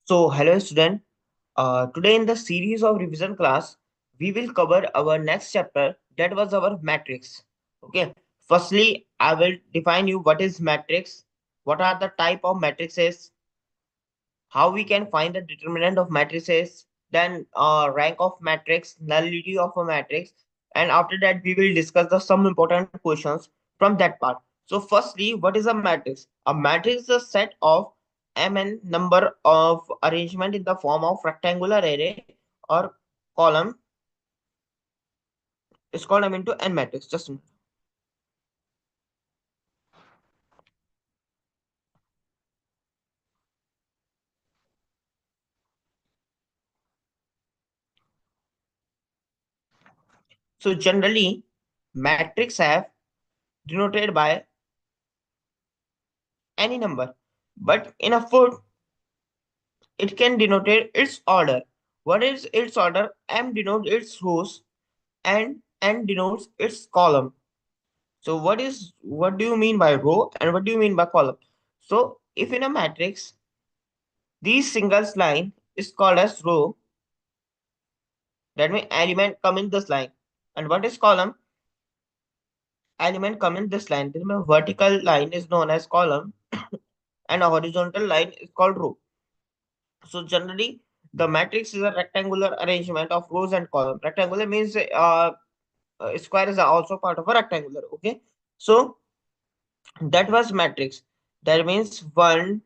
So, hello student. Today in the series of revision class, we will cover our next chapter that was our matrix. Okay. Firstly, I will define you what is matrix, what are the type of matrices, how we can find the determinant of matrices, then rank of matrix, nullity of a matrix, and after that we will discuss the some important questions from that part. So firstly, what is a matrix? A matrix is a set of mn number of arrangement in the form of rectangular array or column is called into n matrix. Just a minute. So generally, matrix have denoted by any number, but in a foot it can denote its order. What is its order? M denotes its rows and N denotes its column. So what do you mean by row and what do you mean by column? So if in a matrix, these singles line is called as row, that means element come in this line. And what is column? Element come in this line. This means vertical line is known as column and a horizontal line is called row. So generally, the matrix is a rectangular arrangement of rows and columns. Rectangular means square is also part of a rectangular. Okay, so that was matrix. That means one.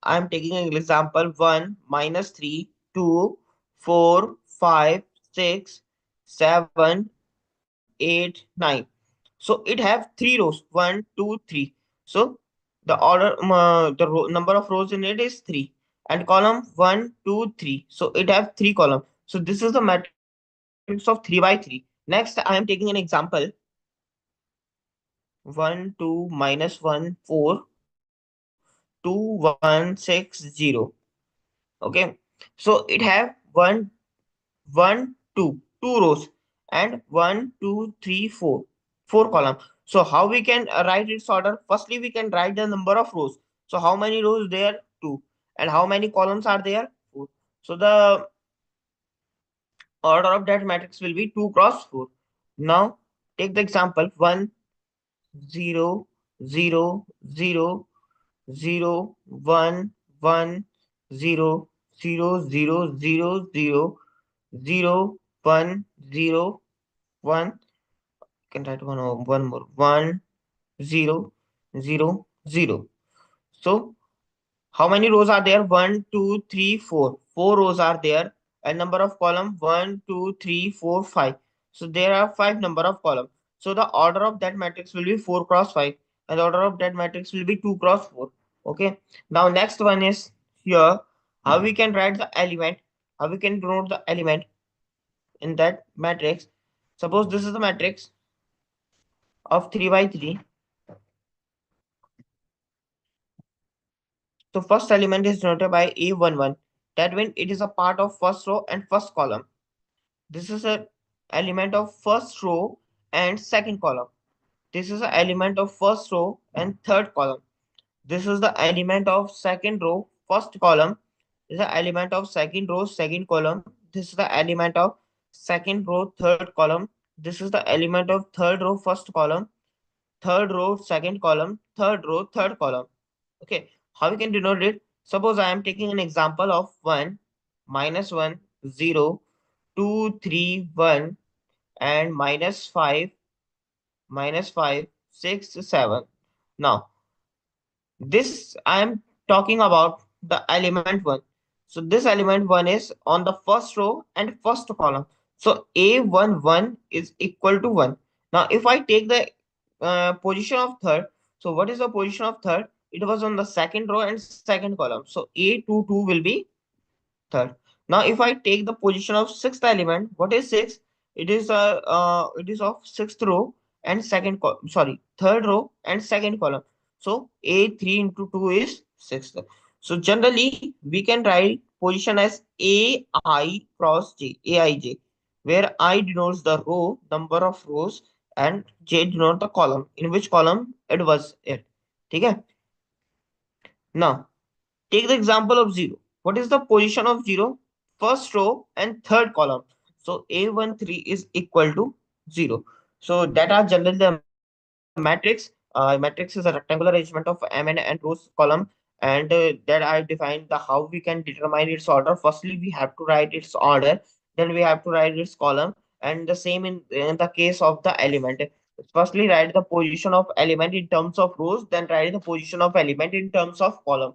I'm taking an example: 1, -3, 2, 4, 5, 6, 7, 8, 9. So it have three rows: 1, 2, 3. So the number of rows in it is 3, and column 1, 2, 3. So it have three columns. So this is the matrix of 3 by 3. Next, I am taking an example: 1, 2, -1, 4, 2, 1, 6, 0. Okay, so it have 1, 1, 2 rows, and 1, 2, 3, 4 column. So how we can write its order? Firstly, we can write the number of rows. So how many rows there? 2. And how many columns are there? 4. So the order of that matrix will be 2 cross 4. Now take the example: 1, 0, 0, 0, 0, 0, 0, 0, 1, 0, 1. Can write one more: 1, 0, 0, 0. So how many rows are there? 1, 2, 3, 4. 4 rows are there. And number of column: 1, 2, 3, 4, 5. So there are 5 number of column. So the order of that matrix will be 4 cross 5, and the order of that matrix will be 2 cross 4. Okay. Now next one is here: how we can write the element, how we can denote the element in that matrix. Suppose this is the matrix of 3 by 3. So first element is denoted by A11. That means it is a part of first row and first column. This is an element of first row and second column. This is an element of first row and third column. This is the element of second row, first column. This is the element of second row, second column. This is the element of second row, third column. This is the element of third row, first column. Third row, second column. Third row, third column. Okay, how we can denote it? Suppose I am taking an example of 1, -1, 0, 2, 3, 1, and -5, 6, 7. Now, this I am talking about the element 1. So this element 1 is on the first row and first column. So A11 is equal to 1. Now, if I take the position of third, so what is the position of third? It was on the second row and second column. So A22 will be third. Now, if I take the position of sixth element, what is six? It is of sixth row and sorry, third row and second column. So A3 into 2 is sixth. So generally we can write position as AI cross J, Aij, where I denotes the row, number of rows, and J denote the column, in which column it was it. Okay. Now take the example of 0. What is the position of 0? First row and third column. So A13 is equal to 0. So that are generally the matrix. Matrix is a rectangular arrangement of m and rows column, and that I defined the how we can determine its order. Firstly, we have to write its order, then we have to write its column, and the same in the case of the element. Firstly, write the position of element in terms of rows, then write the position of element in terms of column.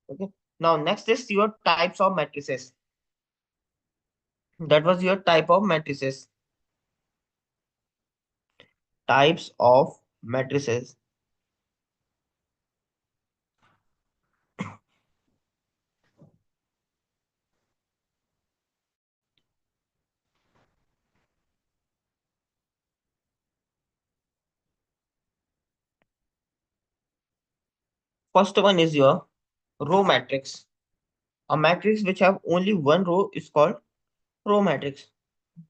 Okay. Now, next is your types of matrices. That was your type of matrices. Types of matrices. First one is your row matrix. A matrix which have only one row is called row matrix.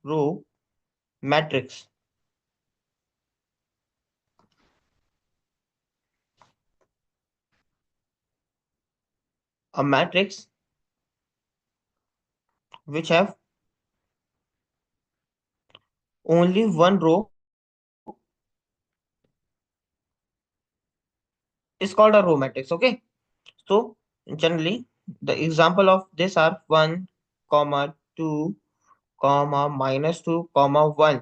Row matrix. A matrix which have only one row is called a row matrix. Okay. So generally the example of this are 1, comma 2, comma minus 2, comma 1.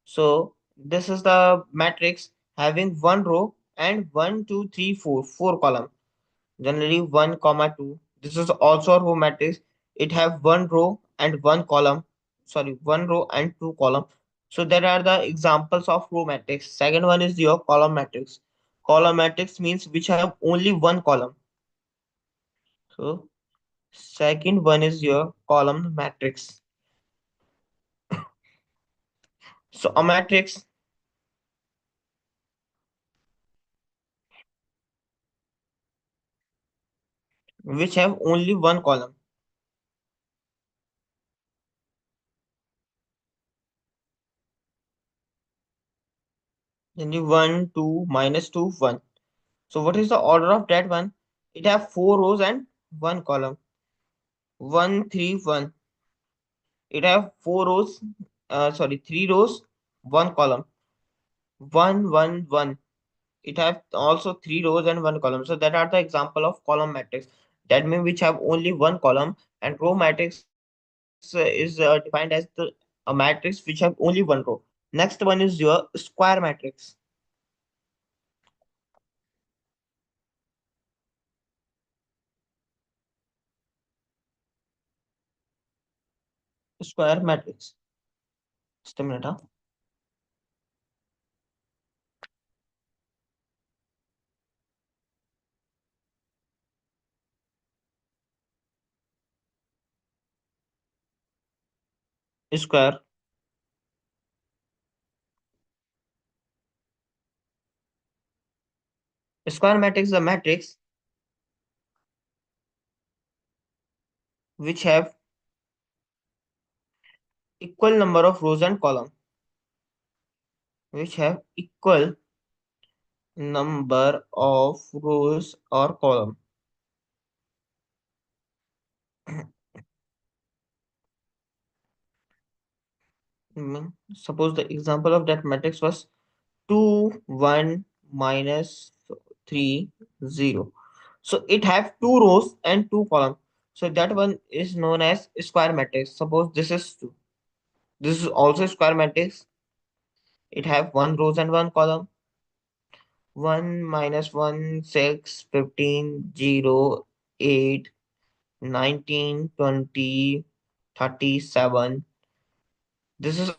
So this is the matrix having one row and 1, 2, 3, 4, 4 column. Generally 1 comma 2. This is also a row matrix. It have one row and one column. Sorry, one row and two column. So there are the examples of row matrix. Second one is your column matrix. Column matrix means which have only one column. So second one is your column matrix. So a matrix which have only one column. Then you 1, 2, minus 2, 1. So what is the order of that one? It have four rows and one column. 1, 3, 1. It have four rows, sorry, three rows, one column. 1, 1, 1. It have also three rows and one column. So that are the example of column matrix. That means which have only one column, and row matrix is defined as a matrix which have only one row. Next one is your square matrix. Square matrix. Just a minute, huh? Square. Square matrix is a matrix which have equal number of rows and column. Which have equal number of rows or column. Suppose the example of that matrix was 2, 1, minus 3, 0. So it have two rows and two column. So that one is known as square matrix. Suppose this is 2. This is also square matrix. It have one rows and one column. 1, minus 1, 6, 15, 0, 8, 19, 20, 37. This is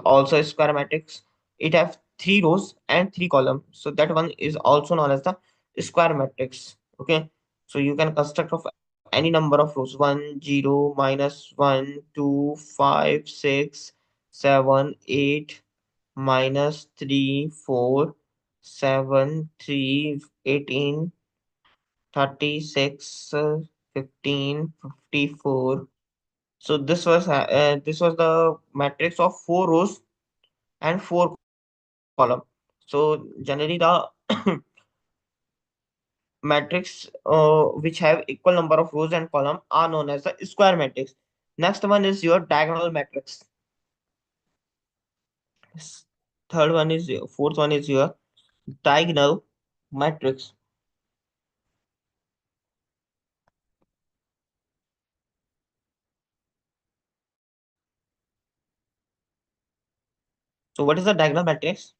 also a square matrix. It have three rows and three columns. So that one is also known as the square matrix. Okay. So you can construct of any number of rows. 1, 0, minus 1, 2, 5, 6, 7, 8, minus 3, 4, 7, 3, 18, 36, 15, 54. So this was the matrix of four rows and four column. So generally the matrix which have equal number of rows and column are known as the square matrix. Next one is your diagonal matrix. S- Third one is fourth one is your diagonal matrix. So what is the diagonal matrix?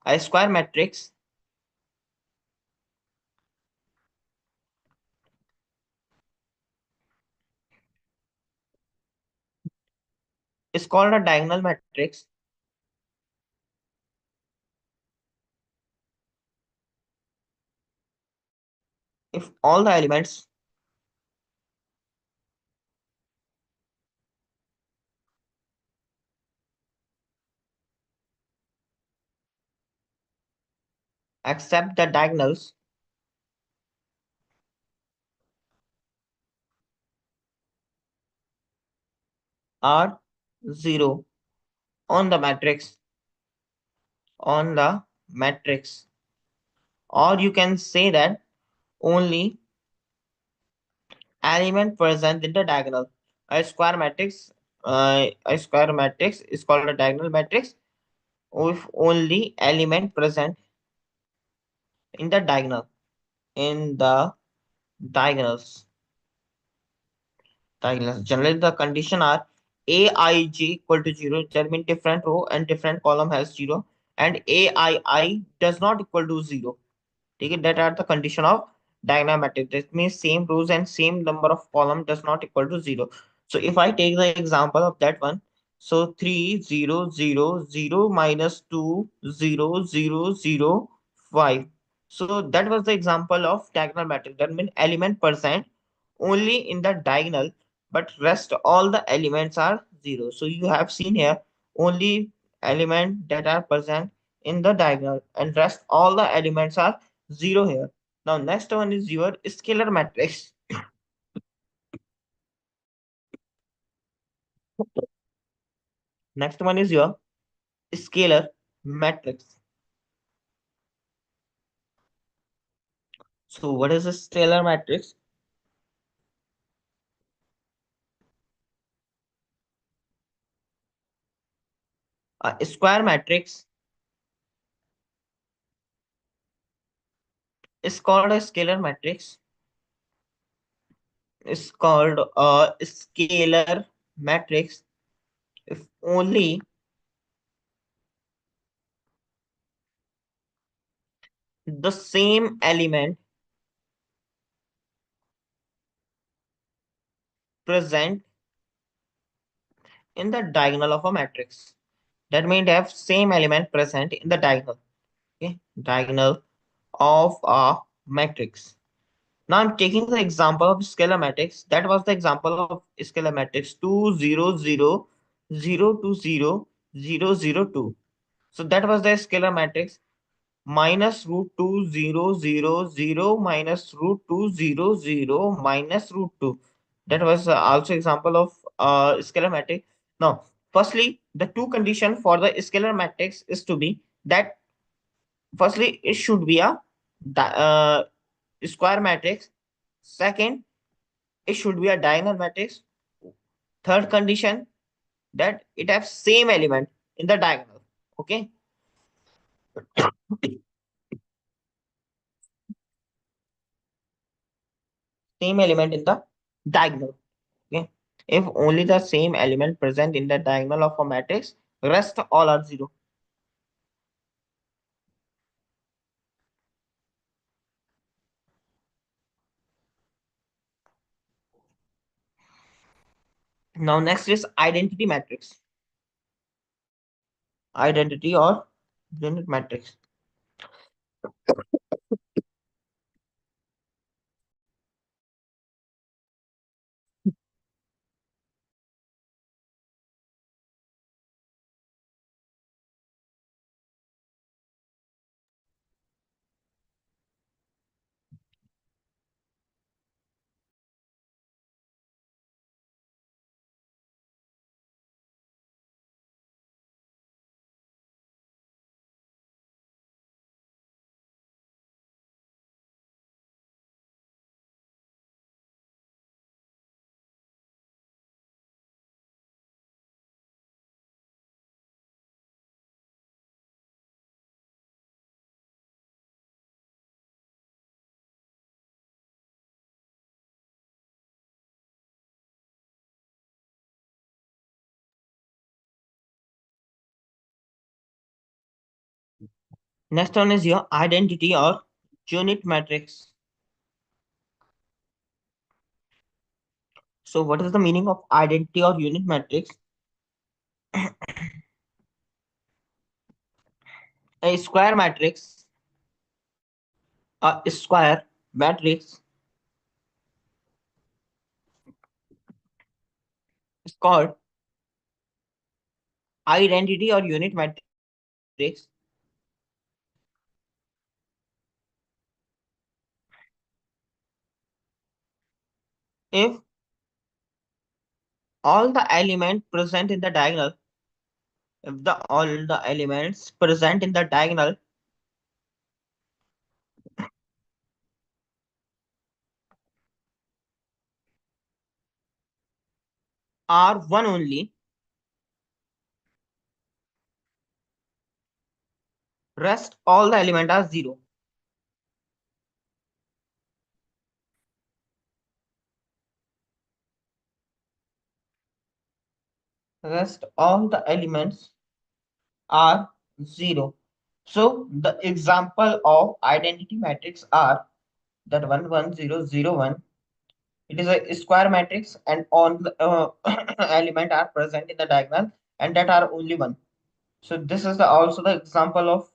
A square matrix is called a diagonal matrix if all the elements except the diagonals are zero on the matrix, or you can say that only element present in the diagonal. A square matrix is called a diagonal matrix if only element present in the diagonals. Diagonals. Generally, the condition are aij equal to 0. That means different row and different column has 0, and aii does not equal to 0. ठीक है, that are the condition of diagonal matrix. That means same rows and same number of column does not equal to 0. So if I take the example of that one, so 3 0 0 0 minus 2 0 0 0 5. So that was the example of diagonal matrix. That means element percent only in the diagonal, but rest all the elements are 0. So you have seen here only element that are present in the diagonal, and rest all the elements are 0 here. Now next one is your scalar matrix. Next one is your scalar matrix. So what is a scalar matrix? A square matrix is called a scalar matrix. Is called a scalar matrix if only the same element present in the diagonal of a matrix. That means they have same element present in the diagonal. Okay, diagonal of a matrix. Now I'm taking the example of scalar matrix. That was the example of scalar matrix 2 0 0 0 2 0 0 0 2. So that was the scalar matrix minus root 2 0 0 0 minus root 2 0 0 minus root 2. That was also example of scalar matrix. Now, firstly, the two condition for the scalar matrix is to be that firstly it should be a square matrix. Second, it should be a diagonal matrix. Third condition, that it has same element in the diagonal. Okay, same element in the diagonal. Okay, if only the same element present in the diagonal of a matrix, rest all are zero. Now next is identity matrix. Identity or unit matrix. Next one is your identity or unit matrix. So what is the meaning of identity or unit matrix? A square matrix, a square matrix is called identity or unit matrix if all the elements present in the diagonal, if the all the elements present in the diagonal are one only, rest all the elements are zero. Rest all the elements are zero. So the example of identity matrix are that 1 1 0 0 1. It is a square matrix and all the element are present in the diagonal and that are only one. So this is also the example of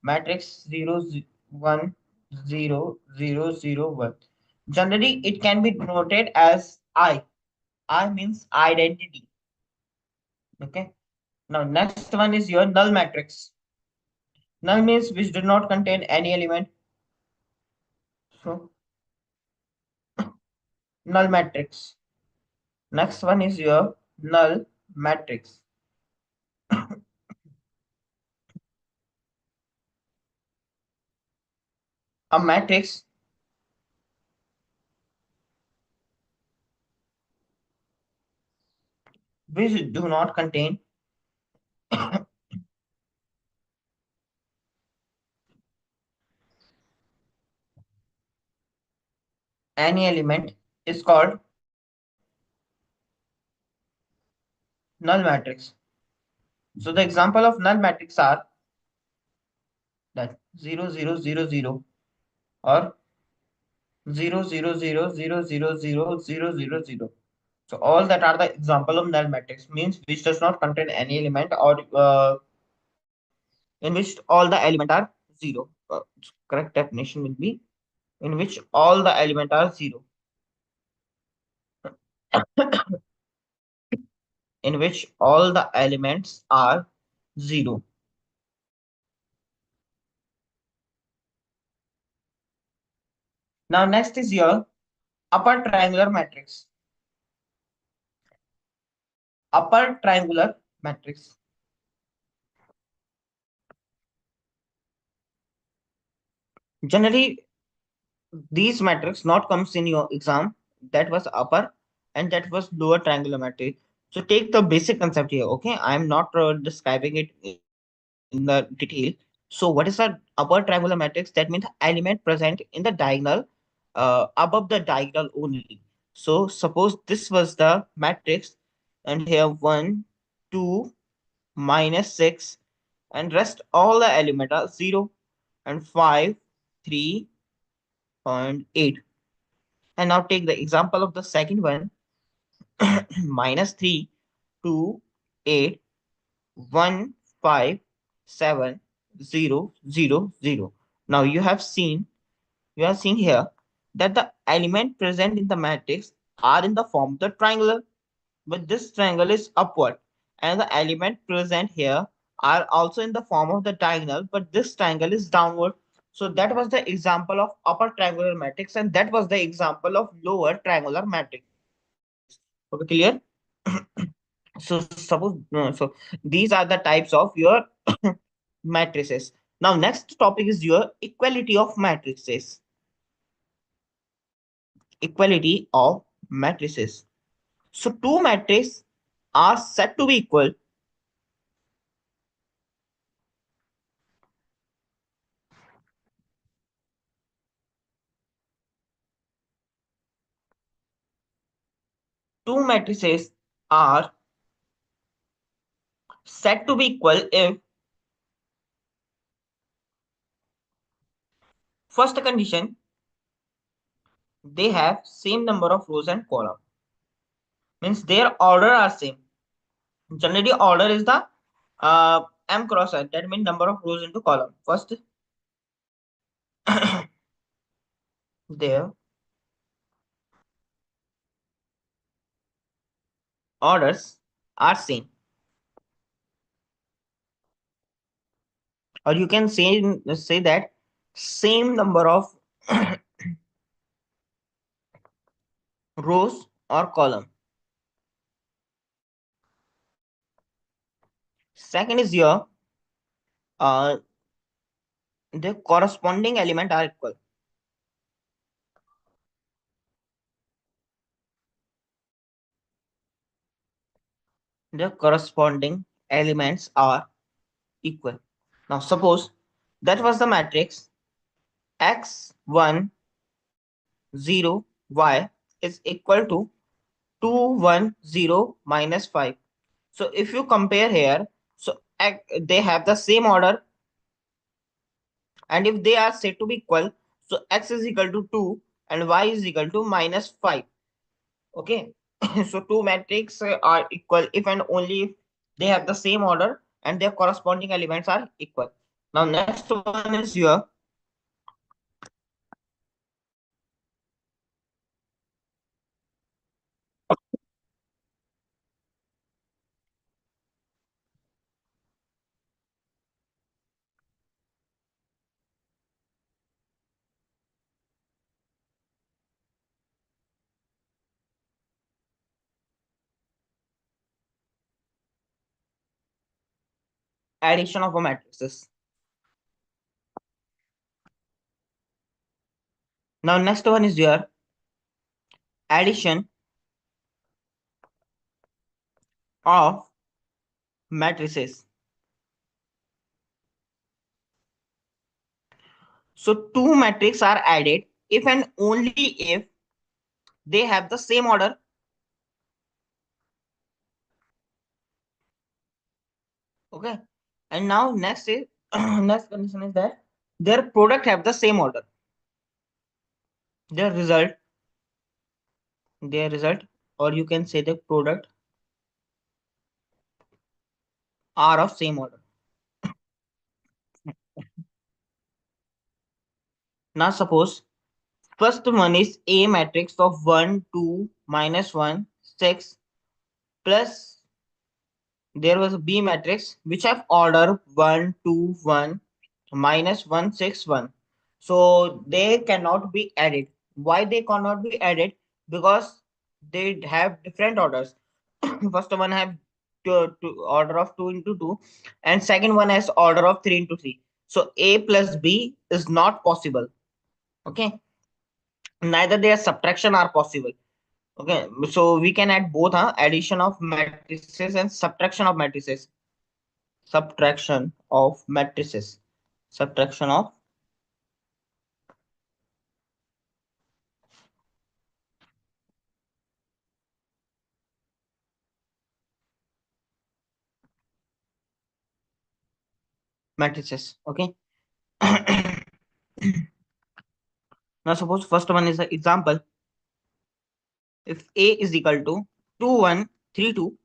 matrix 0 1 0 0 0 1. Generally, it can be denoted as I. I means identity. Okay. Now next one is your null matrix. Null means which do not contain any element. So null matrix. Next one is your null matrix. A matrix which do not contain any element is called null matrix. So the example of null matrix are that 0 0 0 0 or 0 0 0 0 0 0 0 0. So all that are the example of null matrix means which does not contain any element or in which all the element are zero. Correct definition will be in which all the element are zero. In which all the elements are zero. Now next is your upper triangular matrix. Upper triangular matrix. Generally, these matrix not comes in your exam. That was upper and that was lower triangular matrix. So take the basic concept here. Okay, I am not describing it in the detail. So what is a upper triangular matrix? That means element present in the diagonal, above the diagonal only. So suppose this was the matrix, and here 1 2 minus 6, and rest all the element are 0 and 5 3.8. And now take the example of the second one. Minus 3 2 8 1 5 7 0 0 0. Now you are seeing here that the element present in the matrix are in the form of the triangular, but this triangle is upward, and the element present here are also in the form of the diagonal, but this triangle is downward. So that was the example of upper triangular matrix, and that was the example of lower triangular matrix. Okay, clear? So suppose so these are the types of your matrices. Now next topic is your equality of matrices. Equality of matrices. So two matrices are said to be equal. Two matrices are said to be equal if First condition, they have same number of rows and column. Means their order are same. Generally, order is the m cross n. That means number of rows into column. First, their orders are same, or you can say that same number of rows or column. Second is here, uh, the corresponding element are equal. The corresponding elements are equal. Now, suppose that was the matrix x, 1, 0, y is equal to 2, 1, 0, minus 5. So, if you compare here, so they have the same order, and if they are said to be equal, so x is equal to 2 and y is equal to minus 5. Okay. So two matrices are equal if and only if they have the same order and their corresponding elements are equal. Now next one is your addition of a matrices. Now next one is your addition of matrices. So two matrices are added if and only if they have the same order. Okay. And now next is next condition is that their product have the same order. Their result, their result, or you can say the product are of same order. Now suppose first one is A matrix of 1, 2, minus 1, 6, plus there was a B matrix which have order 1, 2, 1, minus 1, 6, 1. So they cannot be added. Why they cannot be added? Because they have different orders. First one have order of 2 into 2 and second one has order of 3 into 3. So A plus B is not possible. Okay, neither their subtraction are possible. Okay, so we can add both, addition of matrices and subtraction of matrices. Subtraction of matrices. Subtraction of matrices. Okay. Now suppose first one is an example. If A is equal to 2, 1, 3, 2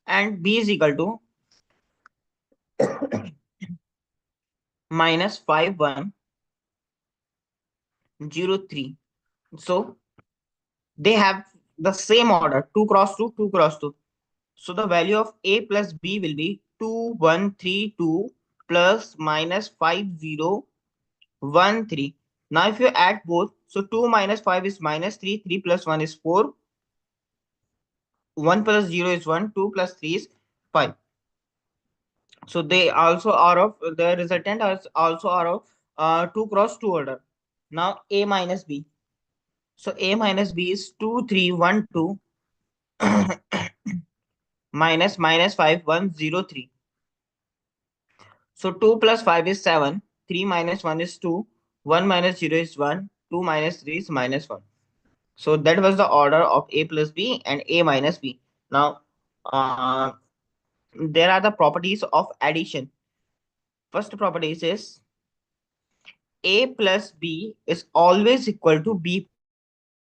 and B is equal to minus 5, 1, 0, 3. So they have the same order 2 cross 2, 2 cross 2. So the value of A plus B will be 2, 1, 3, 2 plus minus 5, 0, 1, 3. Now if you add both, so 2 minus 5 is minus 3, 3 plus 1 is 4, 1 plus 0 is 1, 2 plus 3 is 5. So they also are of the resultant also are of 2 cross 2 order. Now A minus B. So A minus B is 2, 3, 1, 2 minus minus 5, 1, 0, 3. So 2 plus 5 is 7, 3 minus 1 is 2, 1 minus 0 is 1, 2 minus 3 is minus 1. So that was the order of A plus B and A minus B. Now, there are the properties of addition. First property is A plus B is always equal to B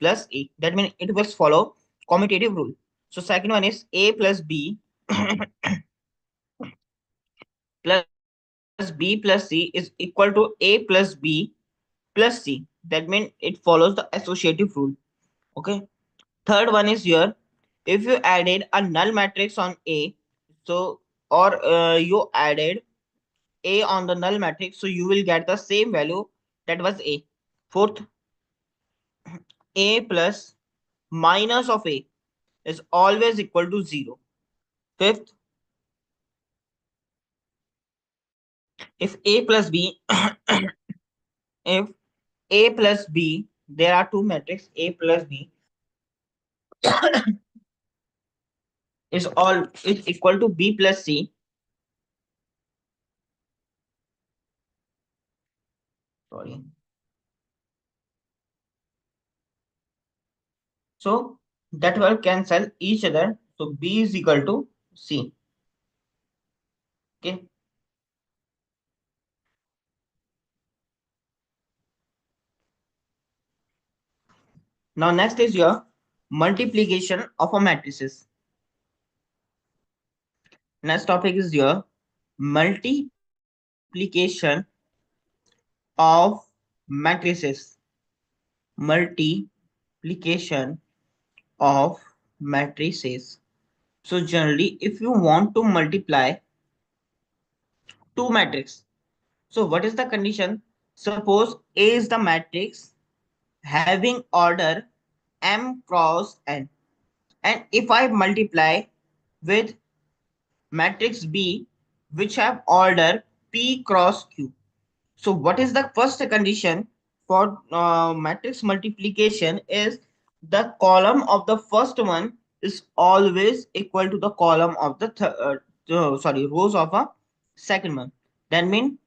plus A. That means it will follow commutative rule. So second one is A plus B plus B plus C is equal to A plus B plus C. That means it follows the associative rule. Okay. Third one is here. If you added a null matrix on A, so or you added A on the null matrix, so you will get the same value that was A. Fourth, A plus minus of A is always equal to 0. Fifth, if A plus B, if A plus B, there are two matrices A plus B is equal to B plus C. Sorry. So that will cancel each other. So B is equal to C. Okay. Now next is your multiplication of a matrices. Next topic is your multiplication of matrices. Multiplication of matrices. So generally, if you want to multiply two matrices, so what is the condition? Suppose A is the matrix having order m cross n, and if I multiply with matrix B which have order p cross q. So what is the first condition for matrix multiplication is the column of the first one is always equal to the column of the sorry, rows of a second one. That means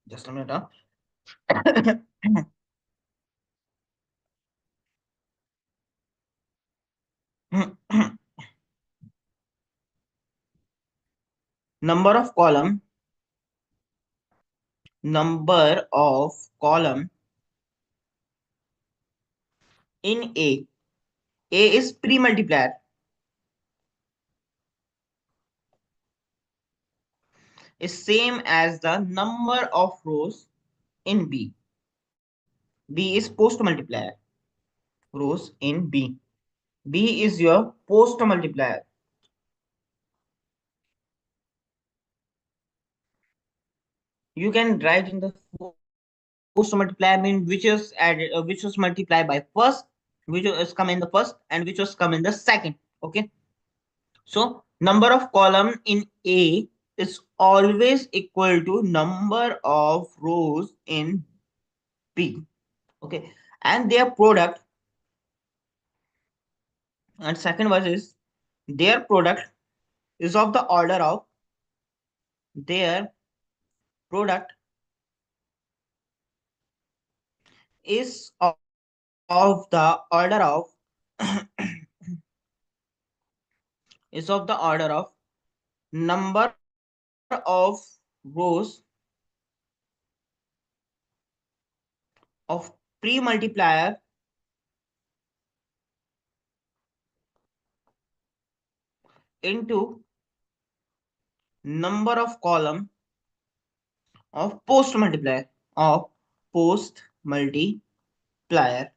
just a minute. number of column number of column in A is pre-multiplier is same as the number of rows in B. B is post multiplier. Rows in B. B is your post multiplier. You can write in the post multiplier mean which is added, which was multiplied by first, which was come in the first, and which was come in the second. Okay. So number of column in A is always equal to number of rows in B. Okay. And their product, and second was is their product is of the order of their product is of the order of is of the order of number of rows of pre-multiplier into number of column of post multiplier of post multiplier.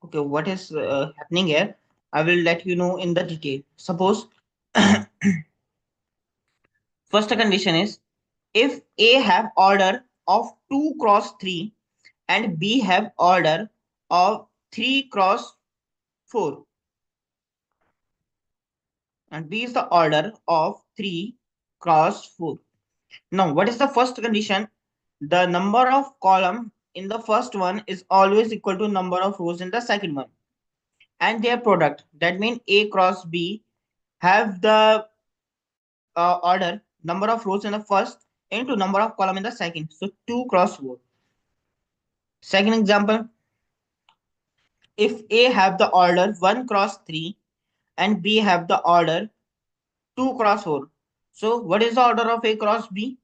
Okay, what is happening here? I will let you know in the detail. Suppose first condition is if A have order of 2 cross 3 and B have order of 3 cross 4, and B is the order of 3 cross 4. Now, what is the first condition? The number of column in the first one is always equal to number of rows in the second one. And their product, that means A cross B, have the order number of rows in the first into number of column in the second. So 2 cross 4. Second example, if A have the order 1 cross 3 and B have the order 2 cross 4. So what is the order of A cross B?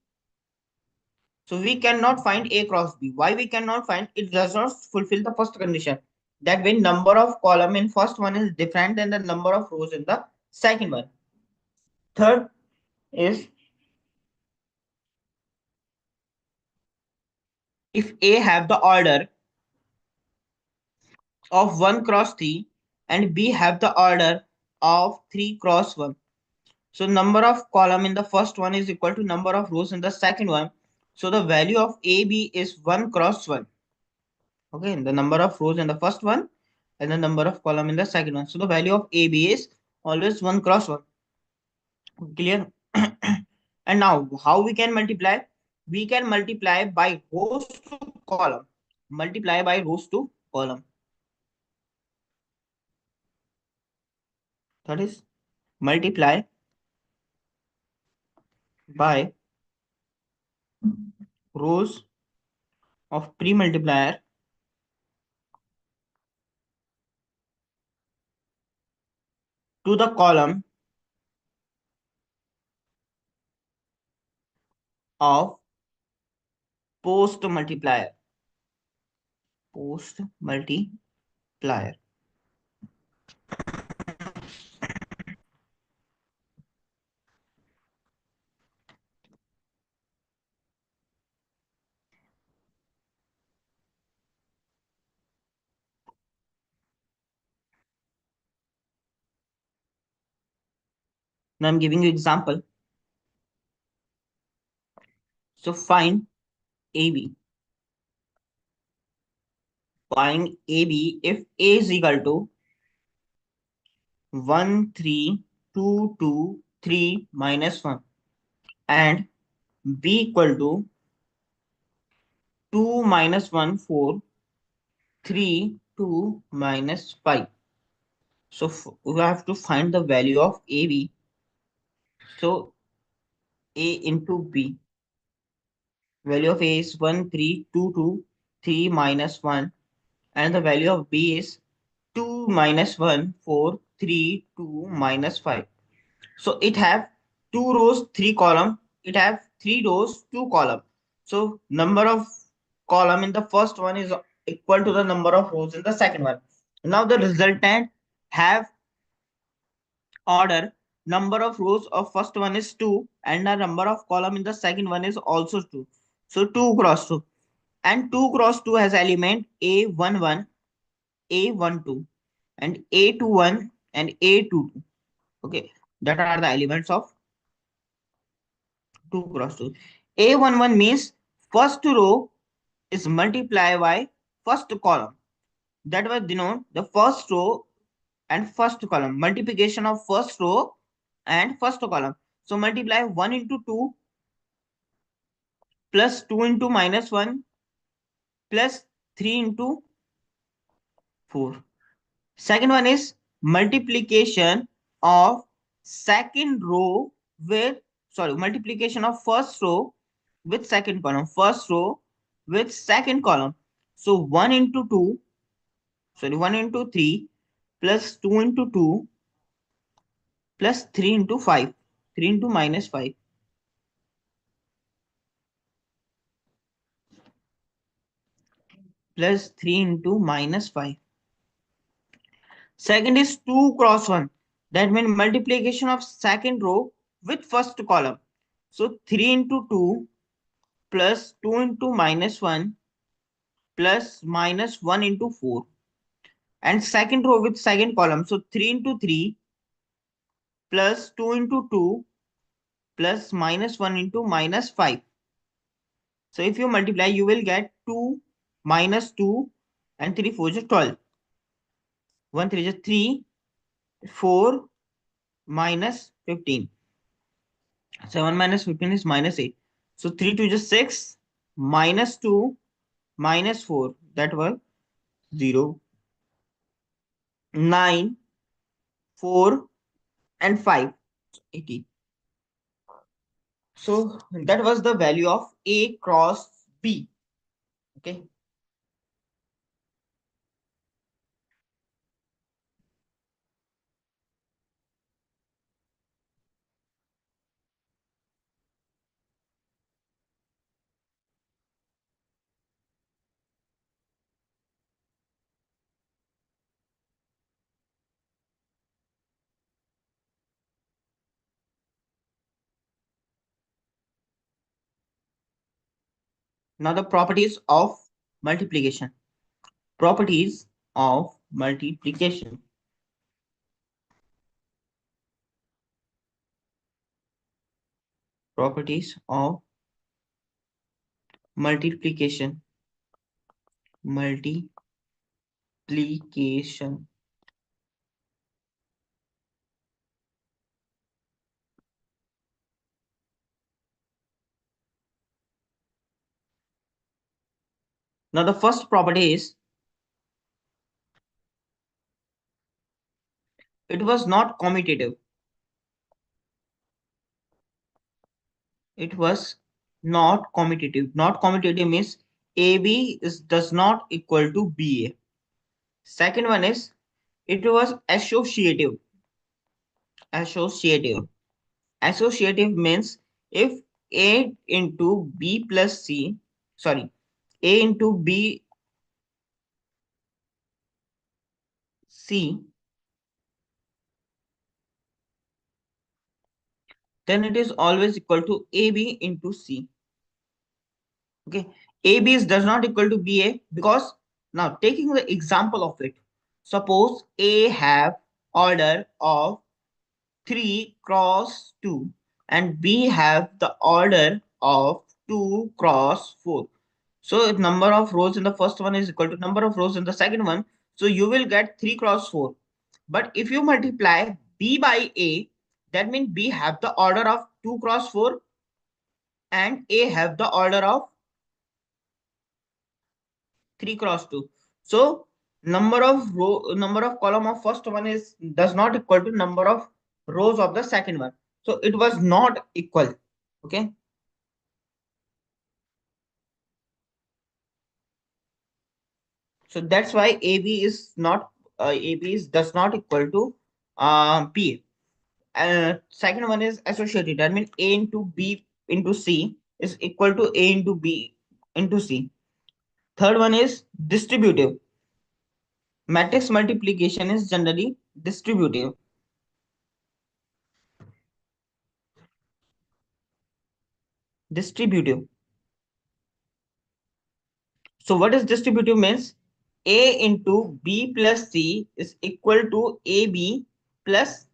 So we cannot find A cross B. Why we cannot find? It does not fulfill the first condition. That when number of column in first one is different than the number of rows in the second one. Third is if A have the order of 1 cross 3 and B have the order of 3 cross 1. So number of column in the first one is equal to number of rows in the second one. So the value of AB is 1 cross 1. Okay, the number of rows in the first one and the number of column in the second one. So the value of AB is always 1 cross 1. Clear? And now how we can multiply? We can multiply by rows to column. Multiply by rows to column. That is multiply by rows of pre-multiplier to the column of post multiplier. Post multiplier. Now I'm giving you example. So find AB. Find AB if A is equal to 1, 3, 2, 2, 3 minus 1 and B equal to 2 minus 1, 4, 3, 2 minus 5. So we have to find the value of AB. So A into B. Value of A is 1, 3, 2, 2, 3 minus 1 and the value of B is 2 minus 1, 4, 3, 2 minus 5. So it have 2 rows, 3 column. It have 3 rows, 2 column. So number of column in the first one is equal to the number of rows in the second one. Now the resultant have order. Number of rows of first one is 2 and the number of column in the second one is also 2. So 2 cross 2 and 2 cross 2 has element A11, A12 and A21 and A22. Okay, that are the elements of 2 cross 2. A11 means first row is multiplied by first column. That will denote the first row and first column. Multiplication of first row and first column. So multiply 1 into 2 plus 2 into minus 1 plus 3 into 4. Second one is multiplication of second row with, sorry, multiplication of first row with second column. First row with second column. So 1 into 2, sorry, 1 into 3 plus 2 into 2 plus 3 into 5. 3 into minus 5 plus 3 into minus 5. Second is 2 cross 1. That means multiplication of second row with first column. So 3 into 2 plus 2 into minus 1 plus minus 1 into 4. And second row with second column. So 3 into 3 plus 2 into 2 plus minus 1 into minus 5. So if you multiply, you will get 2 minus 2 and 3 4 is 12. 1 3 is 3, 4 minus 15. 7 minus 15 is minus 8. So 3 2 is 6 minus 2 minus 4. That was 0, 9, 4 and 5. 18. So that was the value of A cross B. Okay. Now the properties of multiplication. Properties of multiplication. Properties of multiplication. Multiplication. Now the first property is it was not commutative. It was not commutative. Not commutative means AB is does not equal to BA. Second one is it was associative. Associative. Associative means if A into B plus C, sorry, A into B C, then it is always equal to AB into C. Okay, AB is does not equal to BA because now taking the example of it, suppose A have order of 3 cross 2 and B have the order of 2 cross 4. So if number of rows in the first one is equal to number of rows in the second one, so you will get 3 cross 4. But if you multiply B by A, that means B have the order of 2 cross 4 and A have the order of 3 cross 2. So number of column of first one is does not equal to number of rows of the second one. So it was not equal. Okay. So that's why AB is not AB is does not equal to P. Second one is associated. That means A into B into C is equal to A into B into C. Third one is distributive. Matrix multiplication is generally distributive. Distributive. So what is distributive means? A into B plus C is equal to AB plus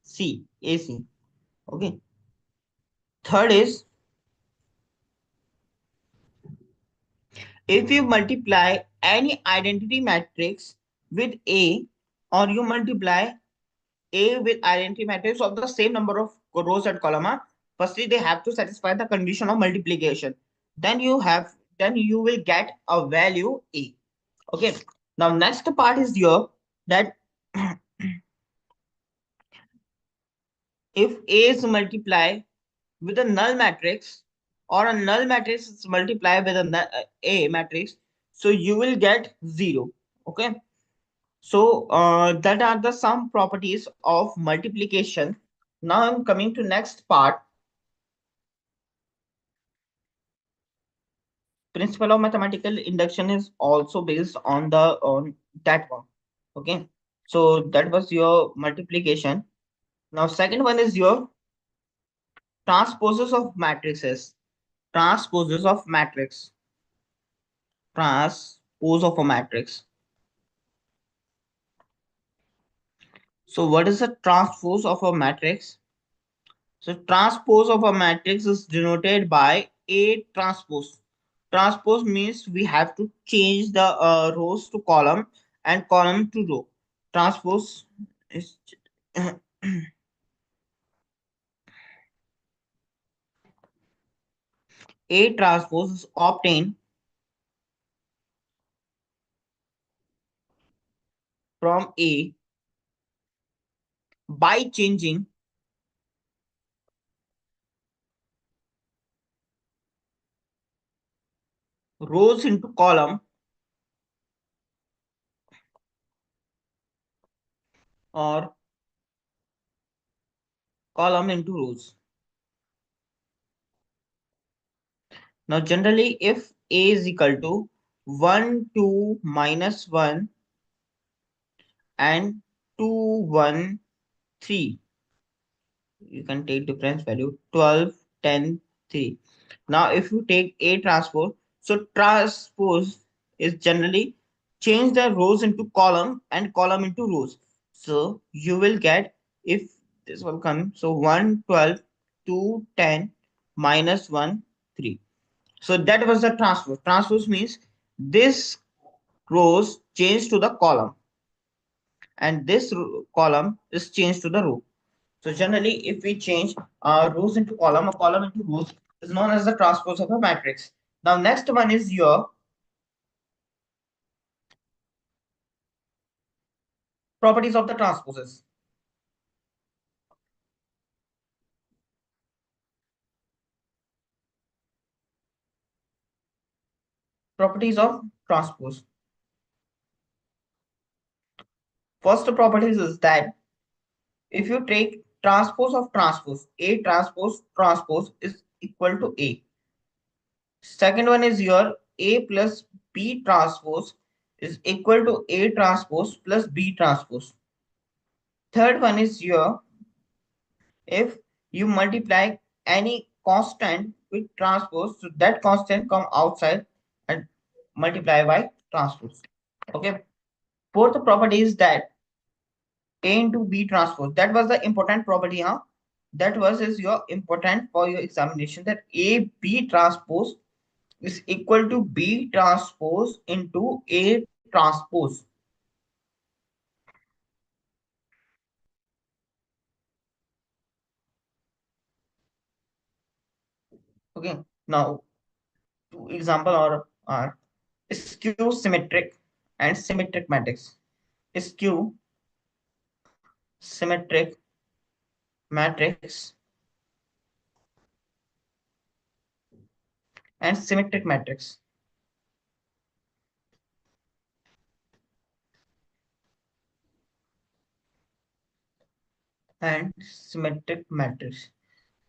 C, AC. Okay. Third is if you multiply any identity matrix with A or you multiply A with identity matrix of the same number of rows and column, firstly they have to satisfy the condition of multiplication. Then you will get a value A. Okay. Now next part is here that if A is multiplied with a null matrix or a null matrix is multiplied with A matrix, so you will get 0. Okay. So that are the some properties of multiplication. Now I'm coming to next part. Principle of mathematical induction is also based on the on that one. Okay. So that was your multiplication. Now second one is your transposes of matrices. Transposes of matrix. Transpose of a matrix. So what is the transpose of a matrix? So transpose of a matrix is denoted by A transpose. Transpose means we have to change the rows to column and column to row. Transpose is A transpose is obtained from A by changing rows into column or column into rows. Now generally if A is equal to 1, 2, minus 1 and 2, 1, 3, you can take difference value 12, 10, 3. Now if you take A transpose, So transpose is generally change the rows into column and column into rows. So you will get, if this will come, so 1, 12, 2, 10, minus 1, 3. So that was the transpose. Transpose means this rows change to the column and this column is changed to the row. So generally, if we change rows into column or column into rows, is known as the transpose of a matrix. Now, next one is your properties of the transposes. Properties of transpose. First properties is that if you take transpose of transpose, A transpose transpose is equal to A. Second one is your A plus B transpose is equal to A transpose plus B transpose. Third one is your, if you multiply any constant with transpose, so that constant come outside and multiply by transpose. Okay. Fourth property is that A into B transpose. That was the important property, huh? That was is your important for your examination, that A B transpose is equal to B transpose into A transpose. Okay. Now, two example are skew symmetric and symmetric matrix. Skew symmetric matrix and symmetric matrix. And symmetric matrix.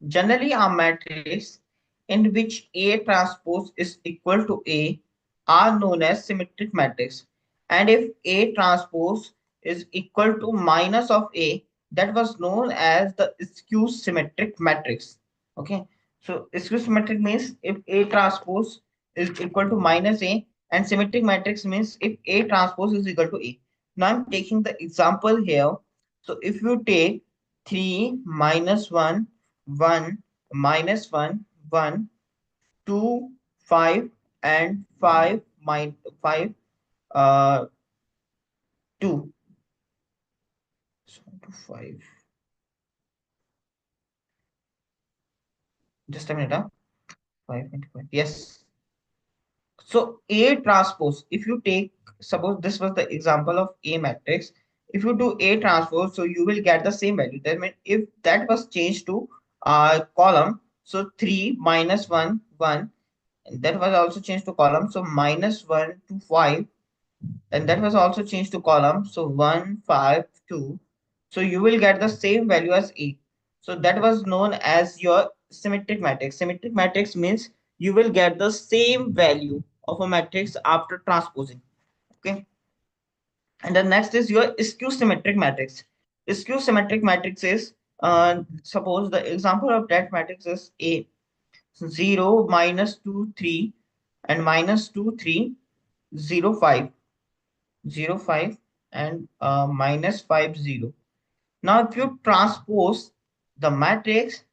Generally, a matrix in which A transpose is equal to A are known as symmetric matrix. And if A transpose is equal to minus of A, that was known as the skew symmetric matrix. Okay. So skew symmetric means if A transpose is equal to minus A, and symmetric matrix means if A transpose is equal to A. Now I'm taking the example here. So if you take 3 minus 1, 1 minus 1, 1, 2, 5, and 5 minus 5, 2. So 5. Just a minute, huh? 5 into 5. Yes. So A transpose, if you take, suppose this was the example of A matrix. If you do A transpose, so you will get the same value. That means if that was changed to column, so 3 minus 1, 1, and that was also changed to column. So minus 1 to 5, and that was also changed to column. So 1, 5, 2. So you will get the same value as A. So that was known as your symmetric matrix. Symmetric matrix means you will get the same value of a matrix after transposing. Okay. And the next is your skew symmetric matrix. Skew symmetric matrix is, suppose the example of that matrix is A 0 minus 2 3 and minus 2 3 0 5 0 5 and minus 5 0. Now if you transpose the matrix,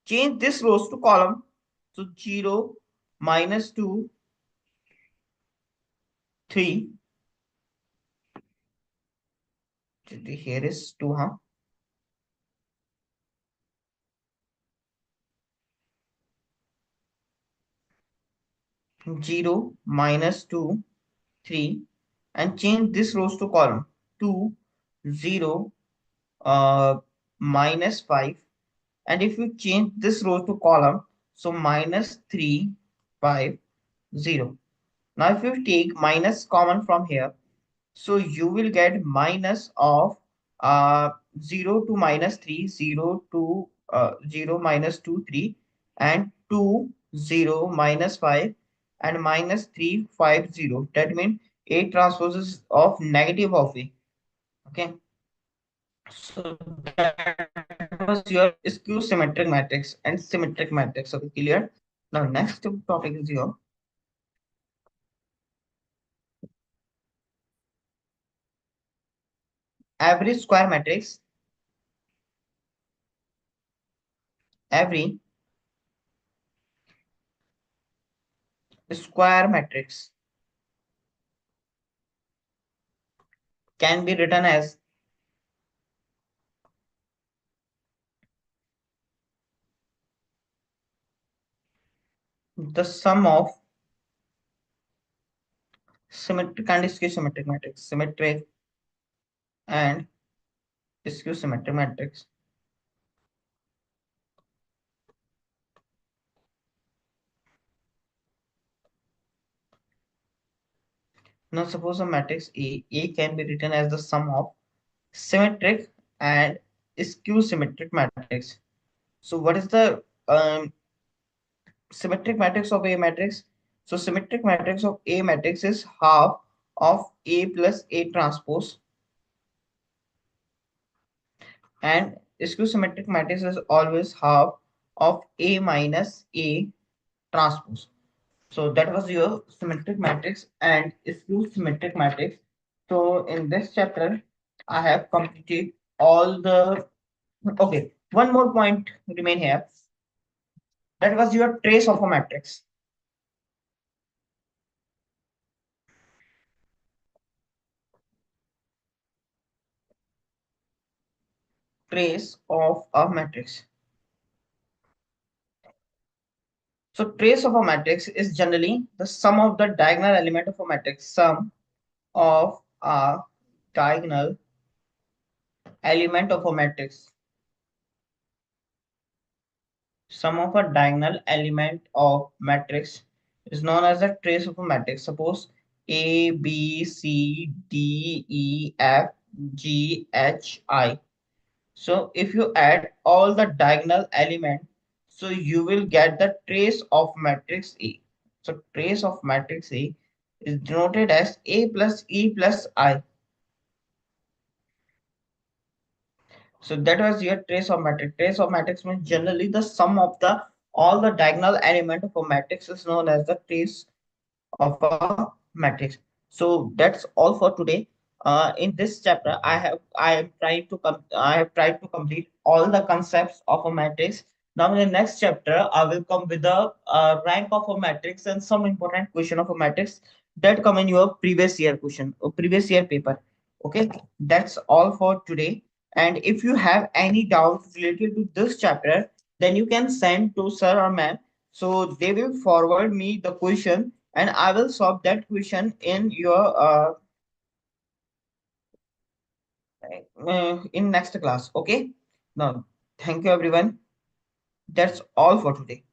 change this rows to column. So 0 minus 2 3, here is 2, huh? 0 minus 2 3, and change this rows to column. 2 0 minus 5, and if you change this row to column, so minus 3 5 0. Now if you take minus common from here, so you will get minus of uh, 0 to minus 3, 0 to 0 minus 2 3, and 2 0 minus 5, and minus 3 5 0. That means A transposes of negative of A. Okay. So that was your skew symmetric matrix and symmetric matrix. Okay, clear. Now next topic is your every square matrix, every square matrix can be written as the sum of symmetric and skew symmetric matrix. Symmetric and skew symmetric matrix. Now suppose a matrix A can be written as the sum of symmetric and skew symmetric matrix. So what is the symmetric matrix of A matrix? So symmetric matrix of A matrix is half of A plus A transpose, and skew symmetric matrix is always half of A minus A transpose. So that was your symmetric matrix and skew symmetric matrix. So in this chapter, I have completed all the. Okay, one more point remain here. That was your trace of a matrix. Trace of a matrix. So trace of a matrix is generally the sum of the diagonal element of a matrix. Sum of a diagonal element of a matrix. Sum of a diagonal element of matrix is known as the trace of a matrix. Suppose A, B, C, D, E, F, G, H, I. So if you add all the diagonal element, so you will get the trace of matrix A. So trace of matrix A is denoted as A plus E plus I. So that was your trace of matrix. Trace of matrix means generally the sum of the all the diagonal element of a matrix is known as the trace of a matrix. So that's all for today. In this chapter, I have tried to complete all the concepts of a matrix. Now in the next chapter, I will come with the rank of a matrix and some important question of a matrix that come in your previous year question or previous year paper. Okay, that's all for today. And if you have any doubts related to this chapter, then you can send to sir or ma'am. So they will forward me the question and I will solve that question in next class. Okay. Now, thank you everyone. That's all for today.